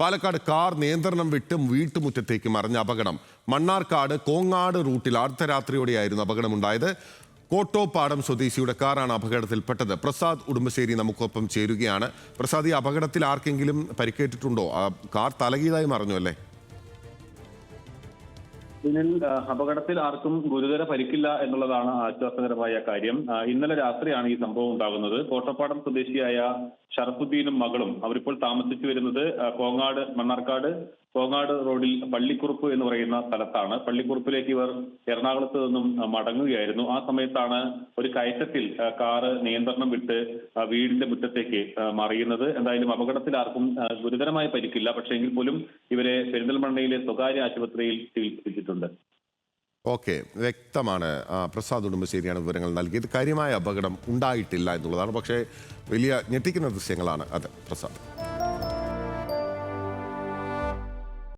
Palakkad car നിയന്ത്രണം വിട്ട് വീട്ടുമുറ്റത്തേക്ക് മറിഞ്ഞ അപകടം. മണ്ണാർക്കാട് കോങ്ങാട് റൂട്ടിൽ അർദ്ധരാത്രിയോടെയായിരുന്നു അപകടമുണ്ടായത്. കോട്ടോപ്പാടം സ്വദേശിയുടെ കാറാണ് അപകടത്തിൽപ്പെട്ടത്. പ്രസാദ് ഉടുമ്പശ്ശേരി നമുക്കൊപ്പം ചേരുകയാണ്. പ്രസാദ്, ഈ അപകടത്തിൽ ആർക്കെങ്കിലും പരിക്കേറ്റിട്ടുണ്ടോ? കാർ തലകീഴായി മറിഞ്ഞു അല്ലേ? ഇതിൽ അപകടത്തിൽ ആർക്കും ഗുരുതര പരിക്കില്ല എന്നുള്ളതാണ് ആശ്വാസകരമായ കാര്യം. ഇന്നലെ രാത്രിയാണ് ഈ സംഭവം ഉണ്ടാകുന്നത്. കോട്ടപ്പാടം സ്വദേശിയായ ഷറഫുദ്ദീനും മകളും അവരിപ്പോൾ താമസിച്ചു വരുന്നത് മണ്ണാർക്കാട് കോങ്ങാട് റോഡിൽ പള്ളിക്കുറുപ്പ് എന്ന് പറയുന്ന സ്ഥലത്താണ്. പള്ളിക്കുറുപ്പിലേക്ക് ഇവർ എറണാകുളത്ത് നിന്നും മടങ്ങുകയായിരുന്നു. ആ സമയത്താണ് ഒരു കയറ്റത്തിൽ കാറ് നിയന്ത്രണം വിട്ട് വീടിന്റെ മുറ്റത്തേക്ക് മറിയുന്നത്. എന്തായാലും അപകടത്തിൽ ആർക്കും ഗുരുതരമായ പരിക്കില്ല. പക്ഷേ എങ്കിൽ പോലും ഇവരെ പെരിന്തൽമണ്ണയിലെ സ്വകാര്യ ആശുപത്രിയിൽ ചികിത്സിച്ചിട്ടുണ്ട്. ഓക്കെ, വ്യക്തമാണ്. പ്രസാദ് ഉടുമ്പശ്ശേരിയാണ് വിവരങ്ങൾ നൽകിയത്. കാര്യമായ അപകടം ഉണ്ടായിട്ടില്ല എന്നുള്ളതാണ്, പക്ഷേ വലിയ ഞെട്ടിക്കുന്ന ദൃശ്യങ്ങളാണ് അത്. പ്രസാദ്.